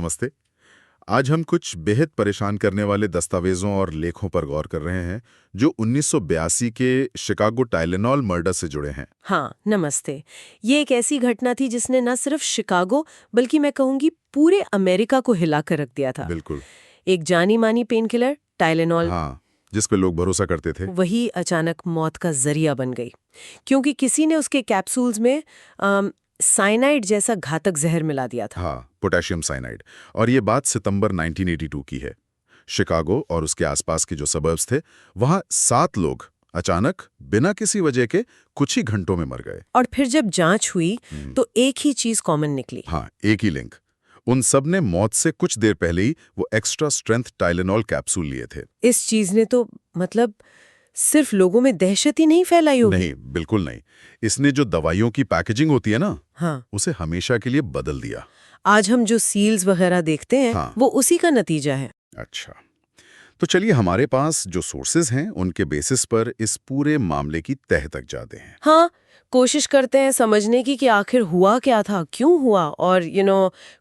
नमस्ते। आज हम कुछ बेहद परेशान करने वाले दस्तावेजों और लेखों पर गौर कर रहे हैं जो 1982 के शिकागो टाइलेनॉल मर्डर से जुड़े हैं। हाँ, नमस्ते। ये एक ऐसी घटना थी जिसने न सिर्फ शिकागो बल्कि मैं कहूँगी पूरे अमेरिका को हिला कर रख दिया था। बिल्कुल। एक जानी मानी पेनकिलर टाइलेनॉल, हाँ, जिस पे लोग भरोसा करते थे। वही अचानक मौत का जरिया बन गई क्योंकि किसी ने उसके कैप्सूल्स में साइनाइड जैसा घातक जहर मिला दिया था। हाँ, पोटेशियम साइनाइड। और ये बात सितंबर 1982 की है। शिकागो और उसके आसपास के जो सबर्ब्स थे, वहाँ 7 लोग अचानक बिना किसी वजह के कुछ ही घंटों में मर गए। और फिर जब जांच हुई तो एक ही चीज कॉमन निकली। हाँ, एक ही लिंक। उन सब ने मौत से कुछ देर पहले ही वो एक्स्ट्रा स्ट्रेंथ टाइलेनॉल कैप्सूल लिए थे। इस चीज ने तो मतलब सिर्फ लोगों में दहशत ही नहीं फैलाई होगी। नहीं, बिल्कुल नहीं। इसने जो दवाइयों की पैकेजिंग होती है ना, हाँ, उसे हमेशा के लिए बदल दिया। आज हम जो सील्स वगैरह देखते हैं हाँ। वो उसी का नतीजा है। अच्छा, तो चलिए हमारे पास जो सोर्सेज हैं उनके बेसिस पर इस पूरे मामले की तह तक जाते हैं। हाँ, कोशिश करते हैं समझने की कि आखिर हुआ क्या था, क्यों हुआ और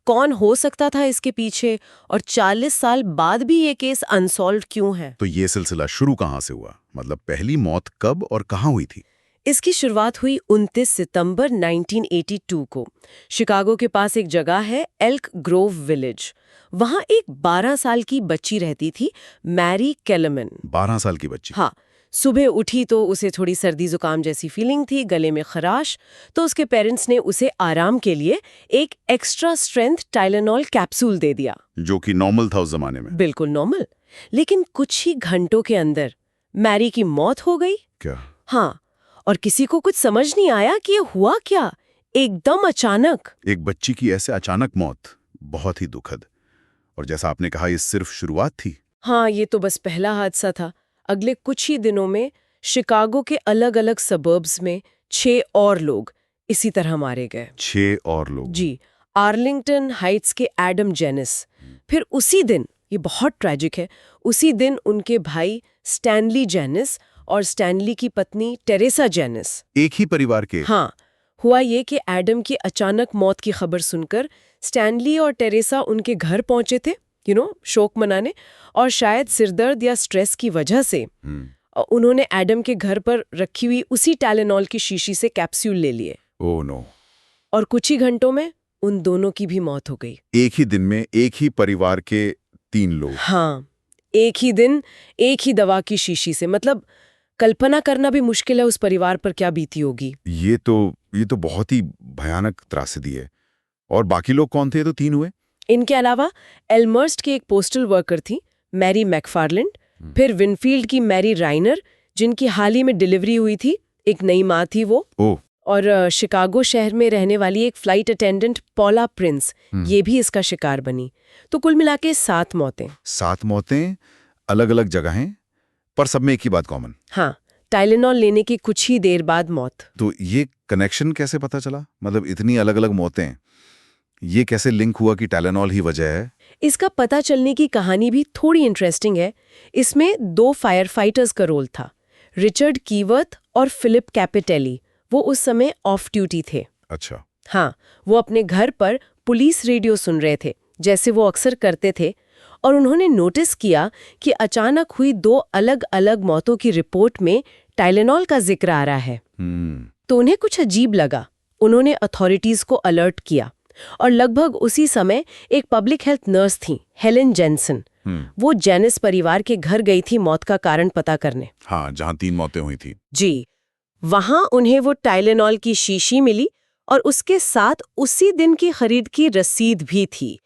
कौन हो सकता था इसके पीछे, और 40 साल बाद भी ये केस अनसॉल्व क्यों है। तो ये सिलसिला शुरू कहाँ से हुआ? मतलब पहली मौत कब और कहाँ हुई थी? इसकी शुरुआत हुई 29 सितंबर 1982 को। शिकागो के पास एक जगह है एल्क ग्रोव विलेज। वहाँ एक 12 साल की बच्ची रहती थी, मैरी केलमन। 12 साल की बच्ची? हाँ, सुबह उठी तो उसे थोड़ी सर्दी जुकाम जैसी फीलिंग थी, गले में खराश। तो उसके पेरेंट्स ने उसे आराम के लिए एक एक्स्ट्रा स्ट्रेंथ टाइलेनॉल कैप्सूल दे दिया। जो कि नॉर्मल था उस जमाने में। बिल्कुल नॉर्मल। लेकिन कुछ ही घंटों के अंदर मैरी की मौत हो गई। क्या? हाँ, और किसी को कुछ समझ नहीं आया कि ये हुआ क्या, एकदम अचानक। एक बच्ची की ऐसे अचानक मौत, बहुत ही दुखद। और जैसा आपने कहा, ये सिर्फ शुरुआत थी। हाँ, ये तो बस पहला हादसा था। अगले कुछ ही दिनों में शिकागो के अलग अलग सबर्ब्स में 6 और लोग इसी तरह मारे गए। 6 और लोग? जी, आर्लिंगटन हाइट्स के एडम जेनिस। फिर उसी दिन, ये बहुत ट्रैजिक है, उसी दिन उनके भाई स्टैनली जेनिस और स्टैनली की पत्नी टेरेसा जेनिस। एक ही परिवार के? हाँ, हुआ ये कि एडम की अचानक मौत की खबर सुनकर स्टैनली और टेरेसा उनके घर पहुंचे थे, शोक मनाने, और शायद सिरदर्द या स्ट्रेस की वजह से उन्होंने एडम के घर पर रखी हुई उसी टाइलेनॉल की शीशी से कैप्सूल ले लिए। Oh no. और कुछ ही घंटों में उन दोनों की भी मौत हो गई। एक ही दिन में एक ही परिवार के 3 लोग? हाँ, एक ही दिन, एक ही दवा की शीशी से। मतलब कल्पना करना भी मुश्किल है उस परिवार पर क्या बीती होगी। ये तो बहुत ही भयानक त्रासदी है। और बाकी लोग कौन थे? तो 3 हुए। इनके अलावा एल्मर्स्ट की एक पोस्टल वर्कर थी, मैरी मैकफार्लैंड। फिर विनफील्ड की मैरी राइनर, जिनकी हाल ही में डिलीवरी हुई थी, एक नई माँ थी वो। ओह। और शिकागो शहर में रहने वाली एक फ्लाइट अटेंडेंट पॉला प्रिंस, ये भी इसका शिकार बनी। तो कुल मिला के 7 मौतें। 7 मौतें, अलग अलग जगहें, पर सब में एक ही बात कॉमन। हाँ, टाइलेनॉल लेने की कुछ ही देर बाद मौत। तो ये कनेक्शन कैसे पता चला? मतलब इतनी अलग अलग मौतें, ये कैसे लिंक हुआ कि टाइलेनॉल ही वजह है? इसका पता चलने की कहानी भी थोड़ी इंटरेस्टिंग है। इसमें 2 फायर फाइटर्स का रोल था, रिचर्ड कीवर्थ और फिलिप कैपिटेली। वो उस समय ऑफ ड्यूटी थे। अच्छा। हाँ, वो अपने घर पर पुलिस रेडियो सुन रहे थे, जैसे वो अक्सर करते थे, और उन्होंने नोटिस किया कि अचानक हुई 2 अलग अलग मौतों की रिपोर्ट में टाइलेनॉल का जिक्र आ रहा है। तो उन्हें कुछ अजीब लगा। उन्होंने अथॉरिटीज को अलर्ट किया, और लगभग उसी समय एक पब्लिक हेल्थ नर्स थी, हेलेन जेनसन। वो जेनिस परिवार के घर गई थी मौत का कारण पता करने। हाँ, जहां 3 मौतें हुई थी। जी, वहां उन्हें वो टाइलेनॉल की शीशी मिली, और उसके साथ उसी दिन की खरीद की रसीद भी थी।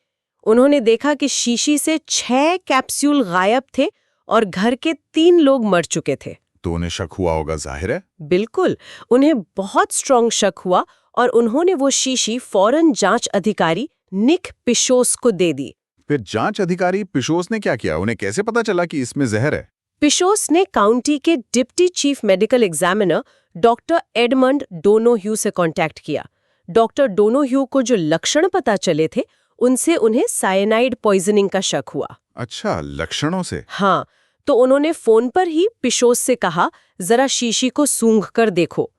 उन्होंने देखा कि शीशी से 6 कैप्सूल गायब थे और घर के 3 लोग मर चुके थे। तो उन्हें शक हुआ होगा, जाहिर है। बिल्कुल, उन्हें बहुत स्ट्रांग शक हुआ, और उन्होंने वो शीशी फौरन जांच अधिकारी निक पिशोस को दे दी। फिर जांच अधिकारी पिशोस ने क्या किया? उन्हें कैसे पता चला कि इसमें जहर है? पिशोस ने काउंटी के deputy chief medical examiner doctor Edmund Donohue से कांटेक्ट किया। डॉक्टर डोनोह्यू को जो लक्षण पता चले थे, उनसे उन्हें साइनाइड पॉइजनिंग का शक हुआ। अच्छा, लक्षणों से? हाँ, तो उन्होंने फोन पर ही पिशोस से कहा, जरा शीशी को सूंघ कर देखो।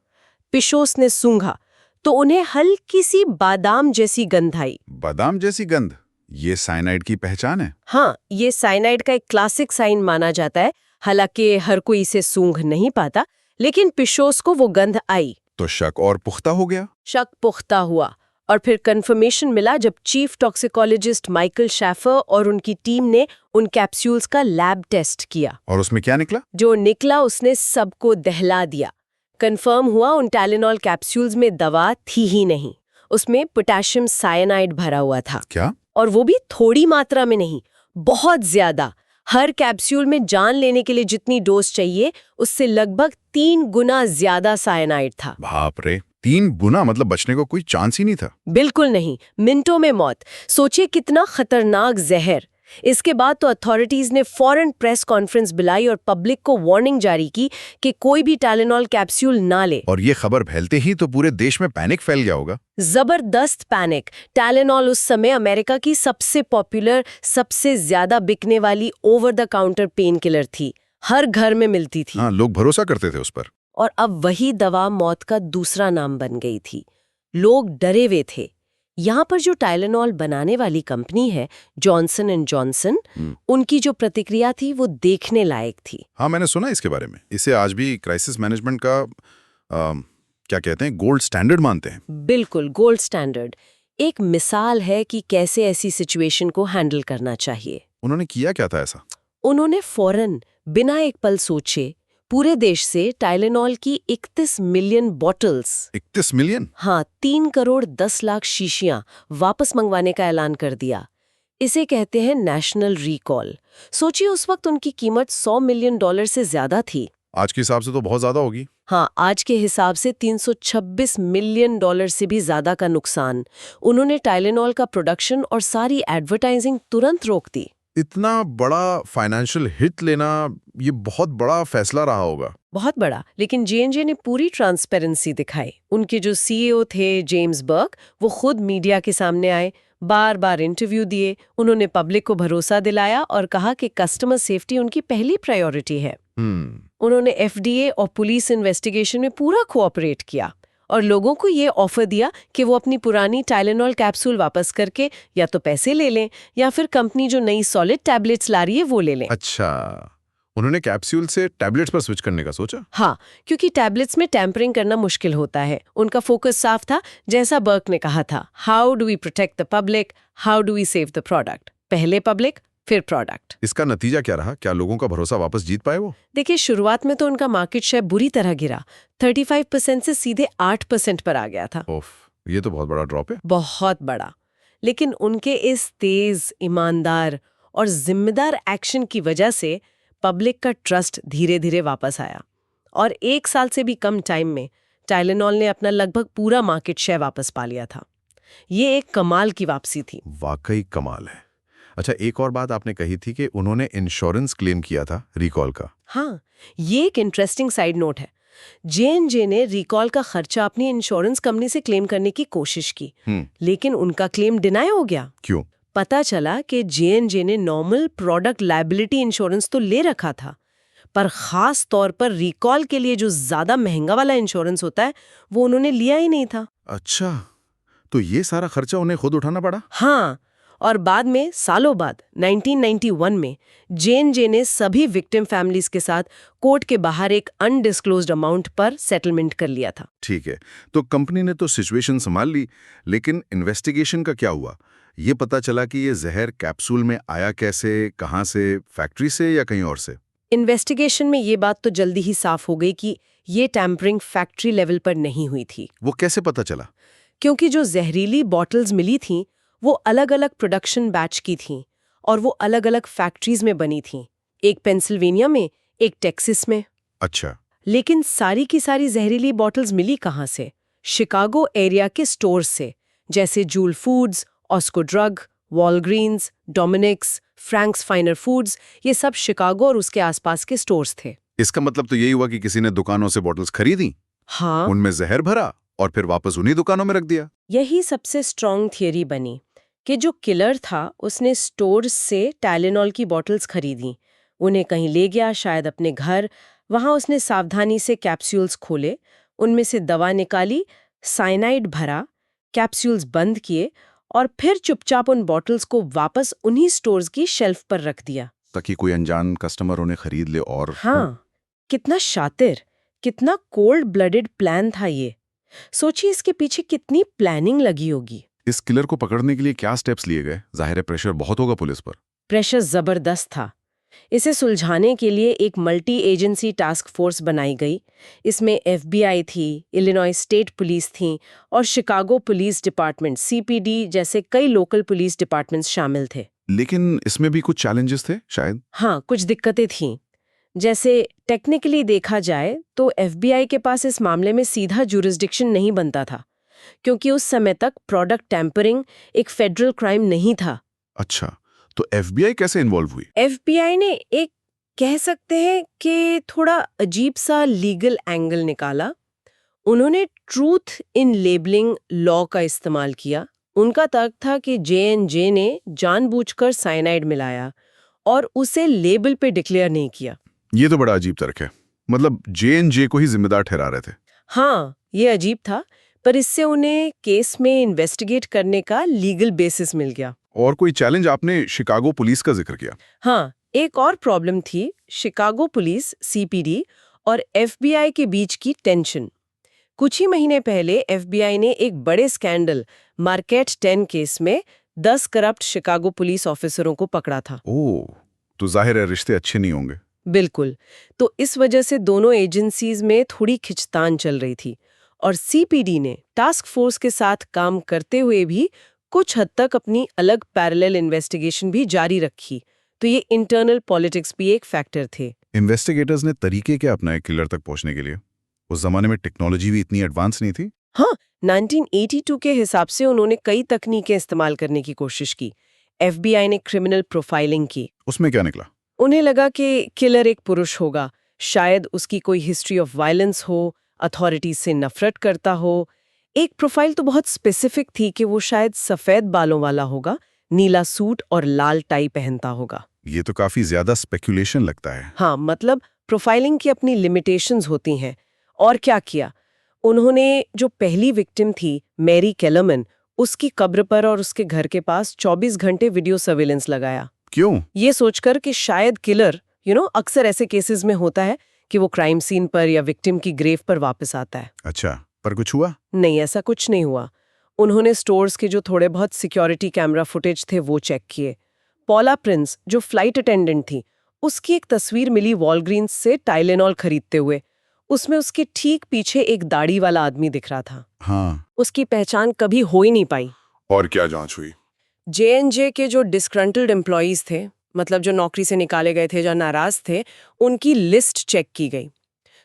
पिशोस ने सूंघा तो उन्हें हल्की सी बादाम जैसी गंध आई। बादाम जैसी गंध? ये साइनाइड की पहचान है? हाँ, ये साइनाइड का एक क्लासिक साइन माना जाता है। हालांकि हर कोई इसे सूंघ नहीं पाता, लेकिन पिशोस को वो गंध आई। तो शक और पुख्ता हो गया। शक पुख्ता हुआ और फिर कंफर्मेशन मिला जब चीफ टॉक्सिकोलॉजिस्ट माइकल शैफर और उनकी टीम ने उन कैप्सूल्स का लैब टेस्ट किया। और उसमें क्या निकला? जो निकला उसने सबको दहला दिया। कंफर्म हुआ उन टाइलेनॉल कैप्सूल्स में दवा थी ही नहीं, उसमें पोटेशियम साइनाइड भरा हुआ था। क्या? और वो भी थोड़ी मात्रा में नहीं, बहुत ज्यादा। हर कैप्सूल में जान लेने के लिए जितनी डोज चाहिए उससे लगभग 3 गुना ज्यादा साइनाइड था। बाप रे, 3 गुना, मतलब बचने को कोई चांस ही नहीं था। बिल्कुल नहीं, मिनटों में मौत। सोचिए कितना खतरनाक जहर। इसके बाद तो अथॉरिटीज ने फौरन प्रेस कॉन्फ्रेंस बुलाई और पब्लिक को वार्निंग जारी की कि कोई भी टाइलेनॉल कैप्सूल ना ले। और ये खबर फैलते ही तो पूरे देश में पैनिक फैल गया होगा। जबरदस्त पैनिक। टाइलेनॉल उस समय अमेरिका की सबसे पॉपुलर, सबसे ज्यादा बिकने वाली over the counter pain killer थी। हर घर में मिलती थी। हाँ, लोग भरोसा करते थे उस पर। और अब वही दवा मौत का दूसरा नाम बन गई थी। लोग डरे हुए थे। यहाँ पर जो टाइलेनॉल बनाने वाली कंपनी है, जॉनसन एंड जॉनसन, उनकी जो प्रतिक्रिया थी वो देखने लायक थी। हाँ, मैंने सुना इसके बारे में। इसे आज भी क्राइसिस मैनेजमेंट का क्या कहते हैं, गोल्ड स्टैंडर्ड मानते हैं। बिल्कुल, गोल्ड स्टैंडर्ड। एक मिसाल है कि कैसे ऐसी सिचुएशन को हैंडल करना चाहिए। उन्होंने किया क्या था ऐसा? उन्होंने फौरन, बिना एक पल सोचे, पूरे देश से टाइलेनॉल की 31 मिलियन बॉटल्स, 31 मिलियन? हाँ, 3 करोड़ 10 लाख शीशियां वापस मंगवाने का ऐलान कर दिया। इसे कहते हैं नेशनल रिकॉल। सोचिए उस वक्त उनकी कीमत $100 मिलियन से ज्यादा थी। आज के हिसाब से तो बहुत ज्यादा होगी। हाँ, आज के हिसाब से $326 मिलियन से भी ज्यादा का नुकसान। उन्होंने टाइलेनॉल का प्रोडक्शन और सारी एडवर्टाइजिंग तुरंत रोक दी। इतना बड़ा फाइनेंशियल हिट लेना, ये बहुत बड़ा फैसला रहा होगा। बहुत बड़ा। लेकिन J&J ने पूरी ट्रांसपेरेंसी दिखाई। उनके जो CEO थे जेम्स बर्क, वो खुद मीडिया के सामने आए, बार बार इंटरव्यू दिए। उन्होंने पब्लिक को भरोसा दिलाया और कहा कि कस्टमर सेफ्टी उनकी पहली प्रायोरिटी है। उन्होंने FDA और पुलिस इन्वेस्टिगेशन में पूरा कोऑपरेट किया और लोगों को ये ऑफर दिया कि वो अपनी पुरानी टाइलेनॉल कैप्सूल वापस करके या तो पैसे ले लें या फिर कंपनी जो नई सॉलिड टैबलेट्स ला रही है वो ले लें। अच्छा, उन्होंने कैप्सूल से टैबलेट्स पर स्विच करने का सोचा? हाँ, क्योंकि टैबलेट्स में टैंपरिंग करना मुश्किल होता है। उनका फोकस साफ था, जैसा बर्क ने कहा था, how do we protect the public, how do we save the product. पहले पब्लिक, फिर प्रोडक्ट। इसका नतीजा क्या रहा? क्या लोगों का भरोसा वापस जीत पाए वो? देखिए, शुरुआत में तो उनका मार्केट शेयर बुरी तरह गिरा। 35% से सीधे 8% पर आ गया था। ओफ, ये तो बहुत बड़ा ड्रॉप है। बहुत बड़ा। लेकिन उनके इस तेज, ईमानदार और जिम्मेदार एक्शन की वजह से पब्लिक का ट्रस्ट धीरे धीरे वापस आया और 1 साल से भी कम टाइम में टाइलेनॉल ने अपना लगभग पूरा मार्केट शेयर वापस पा लिया था। ये एक कमाल की वापसी थी। वाकई कमाल है। अच्छा, एक और बात आपने कही थी कि उन्होंने इंश्योरेंस क्लेम किया था रिकॉल का। हाँ, ये एक इंटरेस्टिंग साइड नोट है। J&J ने रिकॉल का खर्चा अपनी इंश्योरेंस कंपनी से क्लेम करने की कोशिश की, लेकिन उनका क्लेम डिनाई हो गया। क्यों? पता चला कि J&J ने नॉर्मल प्रोडक्ट लायबिलिटी इंश्योरेंस तो ले रखा था, पर खास तौर पर रिकॉल के लिए जो ज्यादा महंगा वाला इंश्योरेंस होता है वो उन्होंने लिया ही नहीं था। अच्छा, तो ये सारा खर्चा उन्हें खुद उठाना पड़ा? हाँ, और बाद में, सालों बाद 1991 में J&J ने सभी विक्टिम फैमिलीज के साथ कोर्ट के बाहर एक अनडिस्क्लोज्ड अमाउंट पर सेटलमेंट कर लिया था। ठीक है, तो कंपनी ने तो सिचुएशन संभाल ली, लेकिन इन्वेस्टिगेशन का क्या हुआ? ये पता चला कि ये जहर कैप्सूल में आया कैसे, कहाँ से, फैक्ट्री से या कहीं और से? इन्वेस्टिगेशन में ये बात तो जल्दी ही साफ हो गई कि ये टैंपरिंग फैक्ट्री लेवल पर नहीं हुई थी। वो कैसे पता चला? क्योंकि जो जहरीली बॉटल्स मिली थीं वो अलग अलग प्रोडक्शन बैच की थीं और वो अलग अलग फैक्ट्रीज में बनी थीं, एक पेंसिल्वेनिया में, एक टेक्सास में। अच्छा, लेकिन सारी की सारी जहरीली बॉटल्स मिली कहाँ से? शिकागो एरिया के स्टोर से, जैसे Jewel Foods, Osco Drug, Walgreens, Dominick's, Frank's Finer Foods. ये सब शिकागो और उसके आसपास के स्टोर्स थे। इसका मतलब तो यही हुआ कि किसी ने दुकानों से बॉटल्स खरीदी, हाँ, उनमें जहर भरा और फिर वापस उन्हीं दुकानों में रख दिया। यही सबसे स्ट्रॉन्ग थियरी बनी कि जो किलर था उसने स्टोर से टाइलेनॉल की बॉटल्स खरीदी, उन्हें कहीं ले गया, शायद अपने घर। वहां उसने सावधानी से कैप्सूल्स खोले, उनमें से दवा निकाली, साइनाइड भरा, कैप्सूल्स बंद किए और फिर चुपचाप उन बॉटल्स को वापस उन्हीं स्टोर्स की शेल्फ पर रख दिया। ताकि कोई अनजान कस्टमर उन्हें खरीद ले और हाँ, कितना शातिर, कितना कोल्ड ब्लडेड प्लान था ये। सोचिए इसके पीछे कितनी प्लानिंग लगी होगी। इस किलर को पकड़ने के लिए क्या स्टेप्स लिए गए? जाहिर है प्रेशर बहुत होगा पुलिस पर। प्रेशर जबरदस्त था। इसे सुलझाने के लिए एक मल्टी एजेंसी टास्क फोर्स बनाई गई। इसमें FBI थी, इलिनॉय स्टेट पुलिस थी और शिकागो पुलिस डिपार्टमेंट CPD जैसे कई लोकल पुलिस डिपार्टमेंट्स शामिल थे। लेकिन इसमें भी कुछ चैलेंजेस थे शायद। हाँ, कुछ दिक्कतें थीं। जैसे टेक्निकली देखा जाए तो FBI के पास इस मामले में सीधा जुरिस्डिक्शन नहीं बनता था, क्योंकि उस समय तक प्रोडक्ट टैम्परिंग एक फेडरल क्राइम नहीं था। अच्छा, तो FBI कैसे इन्वॉल्व हुई? FBI ने एक कह सकते हैं कि थोड़ा अजीब सा लीगल एंगल निकाला। उन्होंने ट्रूथ इन लेबलिंग लॉ का इस्तेमाल किया। उनका तर्क था कि J&J ने जानबूझकर साइनाइड मिलाया और उसे लेबल पे डिक्लेयर नहीं किया। ये तो बड़ा अजीब तर्क है। मतलब J&J को ही जिम्मेदार ठहरा रहे थे। हाँ, ये अजीब था, पर इससे उन्हें केस में इन्वेस्टिगेट करने का लीगल बेसिस मिल गया। और कोई चैलेंज? आपने शिकागो पुलिस का जिक्र किया। हाँ, एक और प्रॉब्लम थी शिकागो पुलिस CPD और FBI के बीच की टेंशन। कुछ ही महीने पहले FBI ने एक बड़े स्कैंडल मार्केट 10 केस में 10 करप्ट शिकागो पुलिस ऑफिसरों को पकड़ा था। ओह, तो जाहिर है रिश्ते अच्छे नहीं होंगे। बिल्कुल। तो इस वजह से दोनों एजेंसीज में थोड़ी खिंचतान चल रही थी और CPD ने टास्क फोर्स के साथ काम करते हुए भी कुछ हद तक अपनी अलग पैरेलल इन्वेस्टिगेशन भी जारी रखी। तो ये इंटरनल पॉलिटिक्स भी एक फैक्टर थे। इन्वेस्टिगेटर्स ने तरीके क्या अपनाए किलर तक पहुंचने के लिए? उस जमाने में टेक्नोलॉजी भी इतनी एडवांस नहीं थी। हाँ, 1982 के हिसाब से उन्होंने कई तकनीकें इस्तेमाल करने की कोशिश की। FBI ने क्रिमिनल प्रोफाइलिंग की। उसमें क्या निकला? उन्हें लगा कि किलर एक पुरुष होगा, शायद उसकी कोई हिस्ट्री ऑफ वायलेंस हो, अथॉरिटीज से नफरत करता हो। एक प्रोफाइल तो बहुत स्पेसिफिक थी कि वो शायद सफेद बालों वाला होगा, नीला सूट और लाल टाई पहनता होगा। ये तो काफी ज्यादा स्पेकुलेशन लगता है। हाँ, मतलब प्रोफाइलिंग की अपनी लिमिटेशंस होती हैं। और क्या किया उन्होंने? जो पहली विक्टिम थी मैरी केलरमैन, उसकी कब्र पर और उसके घर के पास 24 घंटे वीडियो सर्विलेंस लगाया। क्यों? ये सोचकर कि शायद किलर अक्सर ऐसे केसेस में होता है कि वो क्राइम सीन पर या विक्टिम की ग्रेव पर वापस आता है। अच्छा, पर कुछ हुआ? नहीं, ऐसा कुछ नहीं हुआ। उन्होंने स्टोर्स के जो थोड़े बहुत सिक्योरिटी कैमरा फुटेज थे वो चेक किए। पॉला प्रिंस, जो फ्लाइट अटेंडेंट थी, उसकी एक तस्वीर मिली वॉलग्रीन्स से टाइलेनॉल खरीदते हुए। उसमें उसके ठीक पीछे एक दाढ़ी वाला आदमी दिख रहा था। हाँ। उसकी पहचान कभी हो ही नहीं पाई। और क्या जांच हुई? J&J के जो डिस्ग्रंटल्ड एम्प्लॉयज थे, मतलब जो नौकरी से निकाले गए थे, जो नाराज थे, उनकी लिस्ट चेक की गई।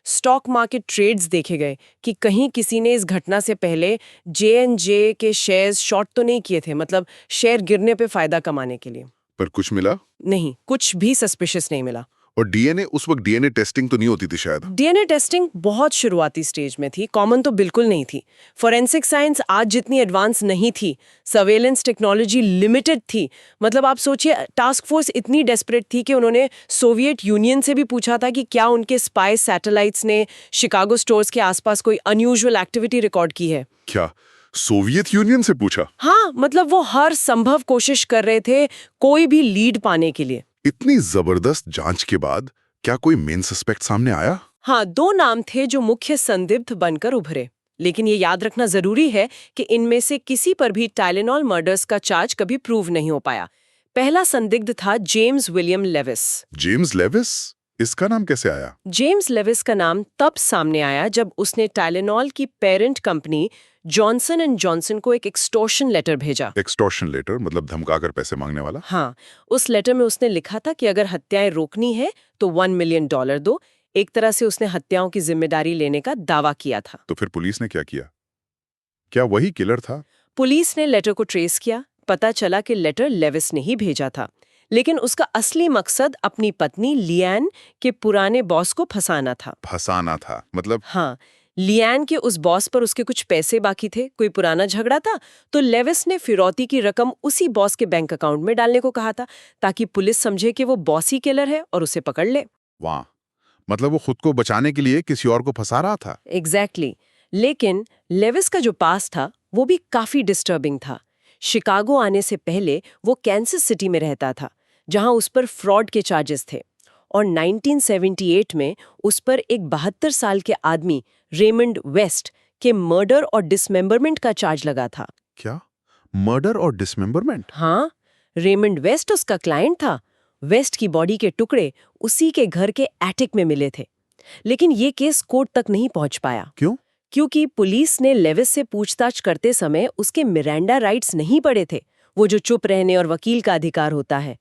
स्टॉक मार्केट ट्रेड्स देखे गए कि कहीं किसी ने इस घटना से पहले J&J के शेयर्स शॉर्ट तो नहीं किए थे, मतलब शेयर गिरने पे फायदा कमाने के लिए। पर कुछ मिला? नहीं, कुछ भी सस्पिशियस नहीं मिला। और डीएनए, उस वक्त डीएनए टेस्टिंग तो नहीं होती थी शायद। डीएनए टेस्टिंग बहुत शुरुआती स्टेज में थी, कॉमन तो बिल्कुल नहीं थी। फोरेंसिक साइंस आज जितनी एडवांस नहीं थी, सर्वेलेंस टेक्नोलॉजी लिमिटेड थी। मतलब आप सोचिए, टास्क फोर्स इतनी डेस्परेट थी कि उन्होंने सोवियत यूनियन से भी पूछा था कि क्या उनके स्पाई सैटेलाइट्स ने शिकागो स्टोर्स के आसपास कोई अनयूजुअल एक्टिविटी रिकॉर्ड की है। क्या सोवियत यूनियन से पूछा? हाँ, मतलब वो हर संभव कोशिश कर रहे थे कोई भी लीड पाने के लिए। इतनी जबरदस्त जांच के बाद क्या कोई मेन सस्पेक्ट सामने आया? हाँ, 2 नाम थे जो मुख्य संदिग्ध बनकर उभरे। लेकिन ये याद रखना जरूरी है कि इनमें से किसी पर भी टाइलेनॉल मर्डर्स का चार्ज कभी प्रूव नहीं हो पाया। पहला संदिग्ध था James William Lewis. James Lewis? इसका नाम कैसे आया? जेम्स लेविस का नाम तब सामने आया जब उसने टाइलेनॉल की parent company Johnson and Johnson को एक एक्सटॉर्शन लेटर भेजा। एक्सटॉर्शन लेटर मतलब धमकाकर पैसे मांगने वाला? हाँ, उस लेटर में उसने लिखा था कि अगर हत्याएं रोकनी है तो $1 मिलियन दो। एक तरह से उसने हत्याओं की जिम्मेदारी लेने का दावा किया था। तो फिर पुलिस ने क्या किया? क्या वही किलर था? पुलिस ने लेटर को ट्रेस किया। पता चला कि लेटर लेविस ने ही भेजा था, लेकिन उसका असली मकसद अपनी पत्नी लियान के पुराने बॉस को फंसाना था। फंसाना था मतलब? हाँ, लियान के उस बॉस पर उसके कुछ पैसे बाकी थे, कोई पुराना झगड़ा था, तो लेविस ने फिरौती की रकम उसी बॉस के बैंक अकाउंट में डालने को कहा था, ताकि पुलिस समझे कि वो बॉस ही किलर है और उसे पकड़ ले। वाह, मतलब वो खुद को बचाने के लिए किसी और को फंसा रहा था। एग्जैक्टली। लेकिन लेविस का जो पास था वो भी काफी डिस्टर्बिंग था। शिकागो आने से पहले वो कैंसस सिटी में रहता था, जहां उस पर फ्रॉड के चार्जेस थे। और 1978 में उस पर एक 72 साल के आदमी रेमंड वेस्ट के मर्डर और डिसमेंबरमेंट का चार्ज लगा था। क्या? मर्डर और डिसमेंबरमेंट? हाँ, रेमंड वेस्ट उसका क्लाइंट था। वेस्ट की बॉडी के टुकड़े उसी के घर के एटिक में मिले थे। लेकिन ये केस कोर्ट तक नहीं पहुंच पाया। क्यों? क्योंकि पुलिस ने लेविस से पूछताछ करते समय उसके मिरांडा राइट्स नहीं पढ़े थे, वो जो चुप रहने और वकील का अधिकार होता है।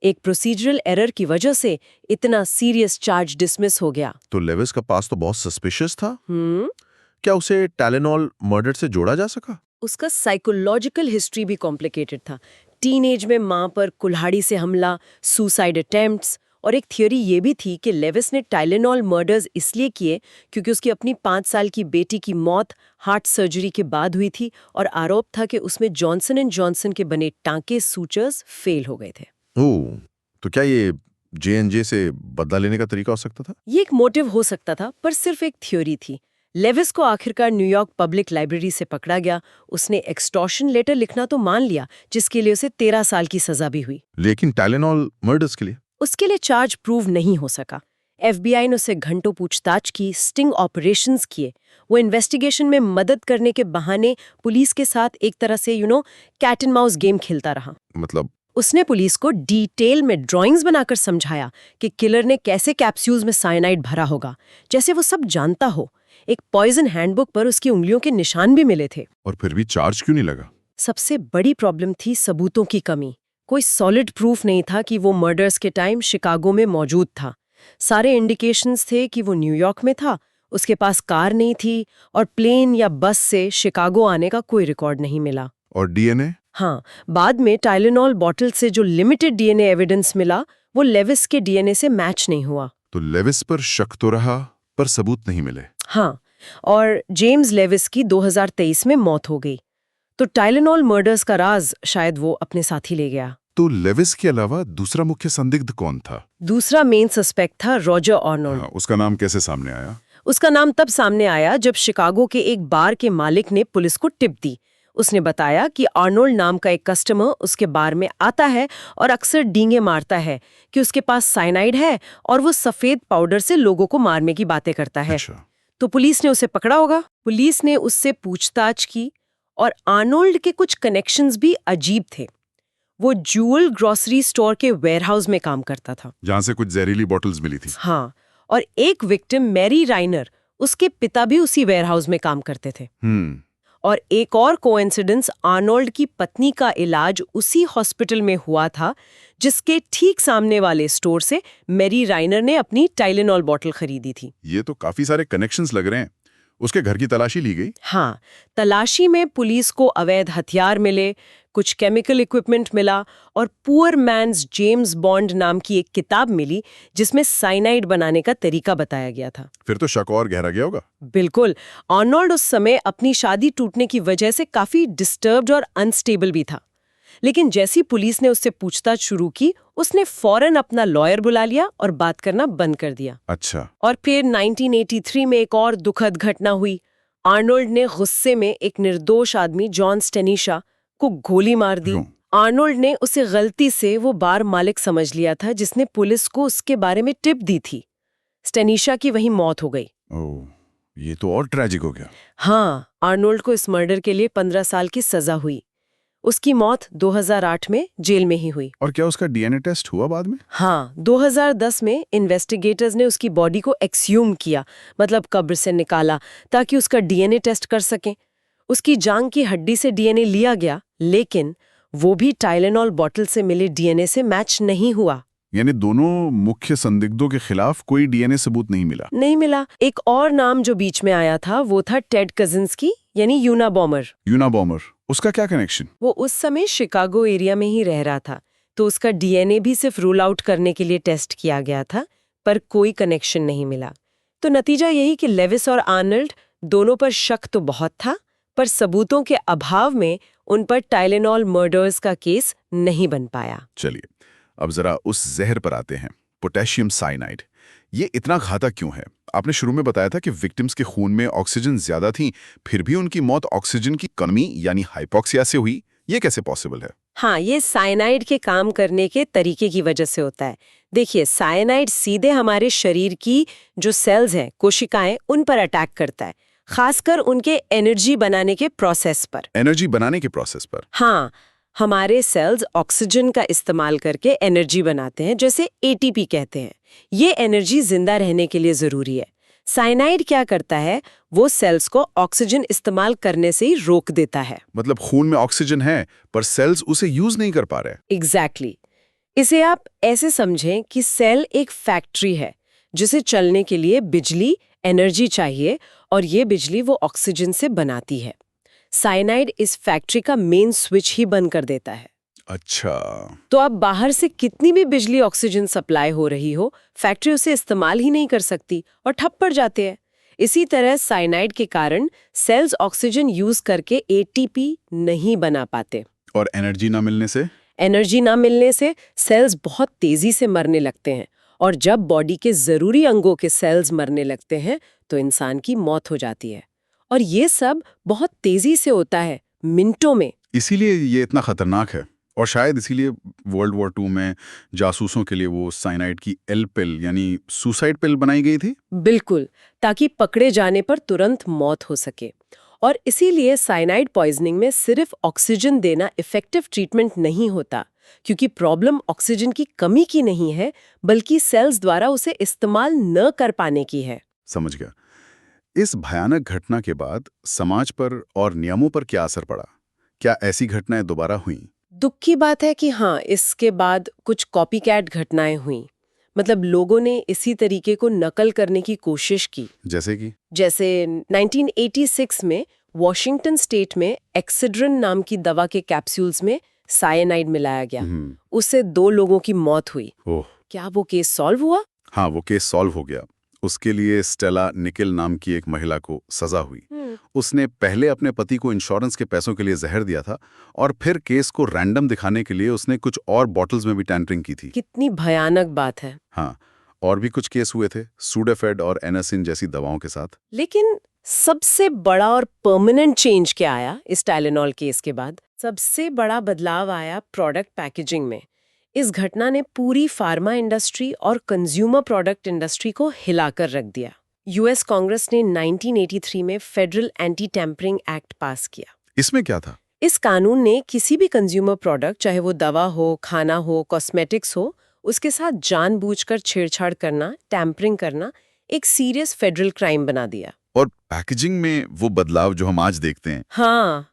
एक प्रोसीजरल एरर की वजह से इतना सीरियस चार्ज डिसमिस हो गया। तो लेविस का पास तो बहुत सस्पिशियस था। क्या उसे टाइलेनॉल मर्डर से जोड़ा जा सका? उसका साइकोलॉजिकल हिस्ट्री भी कॉम्प्लिकेटेड था। टीनेज में मां पर कुल्हाड़ी से हमला, सुसाइड अटेम्प्ट्स, और एक थियोरी ये भी थी कि लेविस ने टाइलेनॉल मर्डर्स इसलिए किए क्योंकि उसकी अपनी 5 साल की बेटी की मौत हार्ट सर्जरी के बाद हुई थी, और आरोप था कि उसमें जॉनसन एंड जॉनसन के बने टांके सूचर्स फेल हो गए थे। ओह, तो क्या ये J&J से बदला लेने का तरीका हो सकता था? ये एक मोटिव हो सकता था, पर सिर्फ एक थ्योरी थी। लेविस को आखिरकार न्यूयॉर्क पब्लिक लाइब्रेरी से पकड़ा गया। उसने एक्सटॉर्शन लेटर लिखना तो मान लिया, जिसके लिए उसे 13 साल की सजा भी हुई। लेकिन टाइलेनॉल मर्डर्स के लिए? उसके लिए चार्ज प्रूव नहीं हो सका। FBI ने उससे घंटों पूछताछ की, स्टिंग ऑपरेशंस किए। वो इन्वेस्टिगेशन में मदद करने के बहाने पुलिस के साथ एक तरह से कैट एंड माउस गेम खेलता रहा। मतलब? उसने पुलिस को डिटेल में ड्राइंग्स बनाकर समझाया कि किलर ने कैसे कैप्सूल्स में साइनाइड भरा होगा, जैसे वो सब जानता हो। एक पॉइजन हैंडबुक पर उसकी उंगलियों के निशान भी मिले थे। और फिर भी चार्ज क्यों नहीं लगा? सबसे बड़ी प्रॉब्लम थी सबूतों की कमी। कोई सॉलिड प्रूफ नहीं था कि वो मर्डर्स के टाइम शिकागो में मौजूद था। सारे इंडिकेशंस थे कि वो न्यूयॉर्क में था, उसके पास कार नहीं थी, और प्लेन या बस से शिकागो आने का कोई रिकॉर्ड नहीं मिला। और DNA? हाँ, बाद में टाइलेनॉल बॉटल से जो लिमिटेड DNA एविडेंस मिला, वो लेविस के DNA से मैच नहीं हुआ। तो लेविस पर शक तो रहा, पर सबूत नहीं मिले। हाँ, और जेम्स लेविस की 2023 में मौत हो गई। तो टाइलेनॉल मर्डर्स का राज शायद वो अपने साथ ही ले गया। तो लेविस के अलावा दूसरा मुख्य संदिग्ध कौन था? दूसरा मेन सस्पेक्ट था रॉजर आर्नोल्ड। हाँ, उसका नाम कैसे सामने आया? उसका नाम तब सामने आया जब शिकागो के एक बार के मालिक ने पुलिस को टिप दी। उसने बताया कि आर्नोल्ड नाम का एक कस्टमर उसके बार में आता है और अक्सर डींगे मारता है कि उसके पास साइनाइड है, और वो सफेद पाउडर से लोगों को मारने की बातें करता है। अच्छा। तो पुलिस ने उसे पकड़ा होगा। पुलिस ने उससे पूछताछ की, और आर्नोल्ड के कुछ कनेक्शंस भी अजीब थे। वो जूअल ग्रोसरी स्टोर के वेयरहाउस में काम करता था, जहां से कुछ जहरीली बॉटल्स मिली थी। हाँ, और एक विक्टिम मैरी राइनर, उसके पिता भी उसी वेयरहाउस में काम करते थे। और एक और कोइंसिडेंस, आर्नोल्ड की पत्नी का इलाज उसी हॉस्पिटल में हुआ था जिसके ठीक सामने वाले स्टोर से मैरी राइनर ने अपनी टाइलेनॉल बॉटल खरीदी थी। ये तो काफी सारे कनेक्शंस लग रहे हैं। उसके घर की तलाशी ली गई? हाँ, तलाशी में पुलिस को अवैध हथियार मिले, कुछ केमिकल इक्विपमेंट मिला, और पुअर मैन्स जेम्स बॉन्ड नाम की एक किताब मिली जिसमें साइनाइड बनाने का तरीका बताया गया था। फिर तो शक और गहरा गया होगा। बिल्कुल। आर्नोल्ड उस समय अपनी शादी टूटने की वजह से काफी डिस्टर्ब्ड और अनस्टेबल भी था। लेकिन जैसी पुलिस ने उससे पूछताछ शुरू की, उसने फौरन अपना लॉयर बुला लिया और बात करना बंद कर दिया। अच्छा। और फिर 1983 में एक और दुखद घटना हुई। आर्नोल्ड ने गुस्से में एक निर्दोष आदमी जॉन स्टेनिशा को गोली मार दी। क्यों? आर्नोल्ड ने उसे गलती से वो बार मालिक समझ लिया था जिसने पुलिस को उसके बारे में टिप दी थी। स्टेनिशा की वहीं मौत हो गई। ओह, ये तो और ट्रेजिक हो गया। हाँ, आर्नोल्ड को इस मर्डर के लिए 15 साल की सजा हुई। उसकी मौत 2008 में जेल में ही हुई। और क्या उसका DNA टेस्ट हुआ बाद में? हाँ, 2010 में इन्वेस्टिगेटर्स ने उसकी बॉडी को एक्सह्यूम किया, मतलब कब्र से निकाला, ताकि उसका DNA टेस्ट कर सकें। उसकी जांघ की हड्डी से DNA लिया गया, लेकिन वो भी टाइलेनॉल बॉटल से मिले DNA से मैच नहीं हुआ। यानी दोनों मुख्य संदिग्धों के खिलाफ कोई DNA सबूत नहीं मिला। एक और नाम जो बीच में आया था वो था टेड कजिंस्की, यानी यूनाबॉमर। यूनाबॉमर, उसका क्या कनेक्शन? वो उस समय शिकागो एरिया में ही रह रहा था, तो उसका DNA भी सिर्फ रूल आउट करने के लिए टेस्ट किया गया था, पर कोई कनेक्शन नहीं मिला। तो नतीजा यही कि लेविस और आर्नल्ड दोनों पर शक तो बहुत था, पर सबूतों के अभाव में उन पर टाइलेनॉल मर्डर्स का केस नहीं बन पाया। चलिए, अब जरा उस जहर पर आते हैं, पोटेशियम साइनाइड। ये इतना घातक क्यों है? आपने शुरू में बताया था कि विक्टिम्स के खून में ऑक्सीजन ज्यादा थी, फिर भी उनकी मौत ऑक्सीजन की कमी यानी हाइपोक्सिया से हुई। ये कैसे पॉसिबल है? हाँ, ये साइनाइड के काम करने के तरीके की वजह से होता है। देखिए, साइनाइड सीधे हमारे शरीर की जो सेल्स हैं, कोशिकाएं, उन पर अटैक करता है, खासकर उनके एनर्जी बनाने के प्रोसेस पर। एनर्जी बनाने के प्रोसेस पर? हाँ, हमारे सेल्स ऑक्सीजन का इस्तेमाल करके एनर्जी बनाते हैं, जैसे एटीपी कहते हैं। ये एनर्जी जिंदा रहने के लिए जरूरी है। साइनाइड क्या करता है, वो सेल्स को ऑक्सीजन इस्तेमाल करने से ही रोक देता है। मतलब खून में ऑक्सीजन है पर सेल्स उसे यूज नहीं कर पा रहे। एग्जैक्टली। इसे आप ऐसे समझें कि सेल एक फैक्ट्री है जिसे चलने के लिए बिजली, एनर्जी चाहिए, और ये बिजली वो ऑक्सीजन से बनाती है। साइनाइड इस फैक्ट्री का मेन स्विच ही बंद कर देता है। अच्छा। तो अब बाहर से कितनी भी बिजली, ऑक्सीजन सप्लाई हो रही हो, फैक्ट्री उसे इस्तेमाल ही नहीं कर सकती और ठप पड़ जाते हैं। इसी तरह साइनाइड के कारण सेल्स ऑक्सीजन यूज करके एटीपी नहीं बना पाते। और एनर्जी ना मिलने से? एनर्जी ना मिलने से सेल्स बहुत तेजी से मरने लगते हैं, और जब बॉडी के जरूरी अंगों के सेल्स मरने लगते हैं तो इंसान की मौत हो जाती है। और ये सब बहुत तेजी से होता है, मिनटों में। इसीलिए ये इतना खतरनाक है, और शायद इसीलिए वर्ल्ड वॉर 2 में जासूसों के लिए वो साइनाइड की एल पिल यानी सुसाइड पिल बनाई गई थी। बिल्कुल, ताकि पकड़े जाने पर तुरंत मौत हो सके। और इसीलिए साइनाइड पॉइजनिंग में सिर्फ ऑक्सीजन देना इफेक्टिव ट्रीटमेंट नहीं होता, क्योंकि प्रॉब्लम ऑक्सीजन की कमी की नहीं है, बल्कि सेल्स द्वारा उसे इस्तेमाल न कर पाने की है। समझ गया। इस भयानक घटना के बाद समाज पर और नियमों पर क्या असर पड़ा? क्या ऐसी घटनाएं दोबारा हुईं? दुख की बात है कि हाँ, इसके बाद कुछ कॉपीकैट घटनाएं हुईं। मतलब लोगों ने इसी तरीके को नकल करने की कोशिश की। जैसे 1986 में वॉशिंगटन स्टेट में एक्सिड्रिन नाम की दवा के कैप्सूल्स में साइनाइड मिलाया गया। उससे 2 लोगों की मौत हुई। क्या वो केस सॉल्व हुआ? हाँ, वो केस सॉल्व हो गया। उसके लिए स्टेला निकेल नाम की एक महिला को सजा हुई। उसने पहले अपने पति को इंश्योरेंस के पैसों के लिए जहर दिया था, और फिर केस को रैंडम दिखाने के लिए उसने कुछ और बॉटल्स में भी टैंटरिंग की थी। कितनी भयानक बात है। हाँ, और भी कुछ केस हुए थे सूडाफेड और एनासिन जैसी दवाओं के साथ। लेकिन सबसे बड़ा और परमानेंट चेंज क्या आया इस टाइलेनॉल केस के बाद? सबसे बड़ा बदलाव आया प्रोडक्ट पैकेजिंग में। इस घटना ने पूरी फार्मा इंडस्ट्री और कंज्यूमर प्रोडक्ट इंडस्ट्री को हिलाकर रख दिया। यूएस कांग्रेस ने 1983 में फेडरल एंटी टैंपरिंग एक्ट पास किया। इसमें क्या था? इस कानून ने किसी भी कंज्यूमर प्रोडक्ट, चाहे वो दवा हो, खाना हो, कॉस्मेटिक्स हो, उसके साथ जानबूझकर छेड़छाड़ करना, टैंपरिंग करना एक सीरियस फेडरल क्राइम बना दिया। और पैकेजिंग में वो बदलाव जो हम आज देखते हैं? हाँ,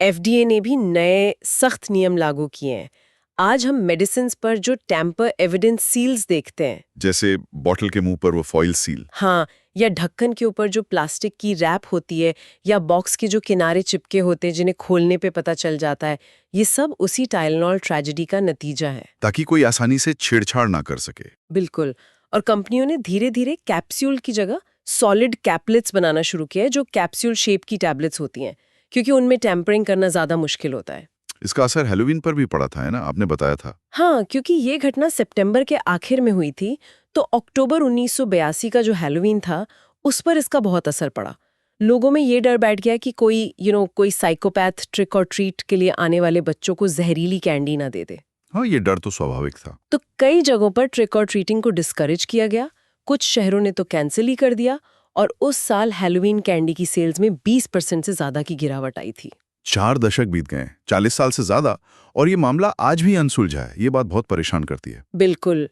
एफडीए ने भी नए सख्त नियम लागू किए हैं। आज हम मेडिसिन्स पर जो टैंपर एविडेंस सील्स देखते हैं, जैसे बॉटल के मुंह पर वो फॉइल सील, हाँ, या ढक्कन के ऊपर जो प्लास्टिक की रैप होती है, या बॉक्स के जो किनारे चिपके होते हैं जिन्हें खोलने पे पता चल जाता है, ये सब उसी टाइलेनॉल ट्रेजेडी का नतीजा है। ताकि कोई आसानी से छेड़छाड़ ना कर सके। बिल्कुल। और कंपनियों ने धीरे धीरे कैप्सूल की जगह सॉलिड कैप्लेट्स बनाना शुरू किया है, जो कैप्सूल शेप की टैबलेट्स होती हैं, क्योंकि उनमें टैंपरिंग करना ज्यादा मुश्किल होता है। इसका असर हैलोवीन पर भी पड़ा था, है ना? आपने बताया था। हाँ, क्योंकि ये घटना सितंबर के आखिर में हुई थी, तो अक्टूबर 1982 का जो हैलोवीन था, उस पर इसका बहुत असर पड़ा। लोगों में ये डर बैठ गया कि कोई साइकोपैथ ट्रिक और ट्रीट के लिए आने वाले बच्चों को जहरीली कैंडी ना दे दे। हाँ, ये डर तो स्वाभाविक था। तो कई जगहों पर ट्रिक और ट्रीटिंग को डिस्करेज किया गया। कुछ शहरों ने तो कैंसिल ही कर दिया, और उस साल हैलोवीन कैंडी की सेल्स में 20% से ज्यादा की गिरावट आई थी। 4 दशक बीत गए, 40 साल से ज्यादा, और ये मामला आज भी अनसुलझा है। ये बात बहुत परेशान करती है। बिल्कुल।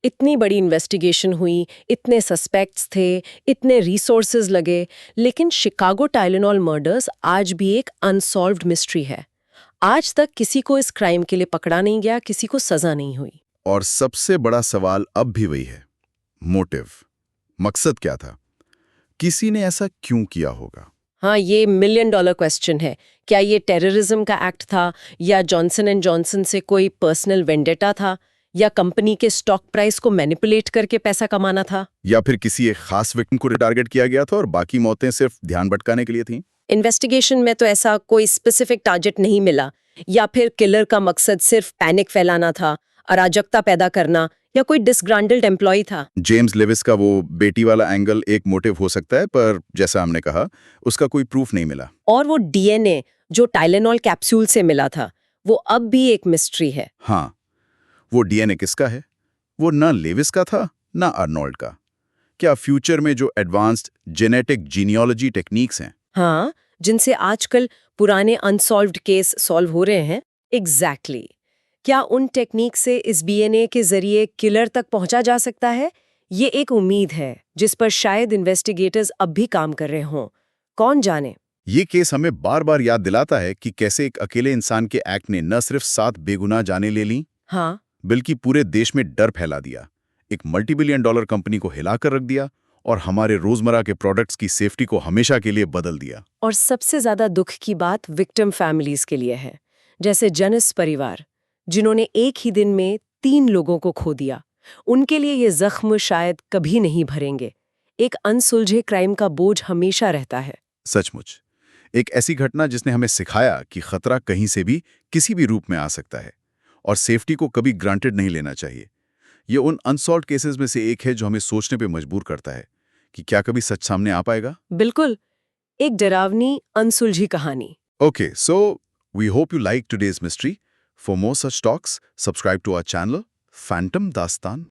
इतनी बड़ी इन्वेस्टिगेशन हुई, इतने सस्पेक्ट्स थे, इतने रिसोर्सेज लगे, लेकिन शिकागो टाइलेनॉल मर्डर्स आज भी एक अनसॉल्व्ड मिस्ट्री है। आज तक किसी को इस क्राइम के लिए पकड़ा नहीं गया, किसी को सजा नहीं हुई। और सबसे बड़ा सवाल अब भी वही है, मोटिव। मकसद क्या था? किसी ने ऐसा क्यों किया होगा? हाँ, ये $1 मिलियन क्वेश्चन है। क्या ये टेररिज्म का एक्ट था, या जॉनसन एंड जॉनसन से कोई पर्सनल वेंडेटा था, या कंपनी के स्टॉक प्राइस को मैनिपुलेट करके पैसा कमाना था, या फिर किसी एक खास विक्टिम को टारगेट किया गया था और बाकी मौतें सिर्फ ध्यान भटकाने के लिए थीं? इन्वेस्टिगेशन में तो ऐसा कोई स्पेसिफिक टारगेट नहीं मिला। या फिर किलर का मकसद सिर्फ पैनिक फैलाना था, अराजकता पैदा करना, या कोई डिसग्रांडल्ड एम्प्लॉय था। जेम्स लेविस का वो बेटी वाला एंगल एक मोटिव हो सकता है, पर जैसा हमने कहा, उसका कोई प्रूफ नहीं मिला। और वो डीएनए जो टाइलेनॉल कैप्सूल से मिला था, वो अब भी एक मिस्ट्री है। हाँ, वो डीएनए किसका है? वो ना लेविस का था, ना अर्नोल्ड का। क्या फ्यूचर में जो एडवांस्ड जेनेटिक जीनियोलॉजी टेक्निक्स हैं, हाँ, जिनसे आजकल पुराने अनसॉल्व्ड केस सॉल्व हो रहे हैं। एग्जैक्टली क्या उन टेक्निक से इस डीएनए के जरिए किलर तक पहुंचा जा सकता है? ये एक उम्मीद है जिस पर शायद इन्वेस्टिगेटर्स अब भी काम कर रहे हों। कौन जाने। ये केस हमें बार बार याद दिलाता है कि कैसे एक अकेले इंसान के एक्ट ने न सिर्फ 7 बेगुनाह जानें ले लीं, हाँ, बल्कि पूरे देश में डर फैला दिया, एक मल्टी-बिलियन डॉलर कंपनी को हिलाकर रख दिया और हमारे रोजमर्रा के प्रोडक्ट्स की सेफ्टी को हमेशा के लिए बदल दिया। और सबसे ज्यादा दुख की बात विक्टिम फैमिलीज के लिए है, जैसे जनिस परिवार, जिन्होंने एक ही दिन में 3 लोगों को खो दिया। उनके लिए ये जख्म शायद कभी नहीं भरेंगे। एक अनसुलझे क्राइम का बोझ हमेशा रहता है। सचमुच, एक ऐसी घटना जिसने हमें सिखाया कि खतरा कहीं से भी, किसी भी रूप में आ सकता है और सेफ्टी को कभी ग्रांटेड नहीं लेना चाहिए। ये उन अनसॉल्व्ड केसेस में से एक है जो हमें सोचने पे मजबूर करता है कि क्या कभी सच सामने आ पाएगा? बिल्कुल, एक डरावनी अनसुलझी कहानी। Okay, so we hope you liked today's mystery. For more such talks, subscribe to our channel, Phantom Dastan.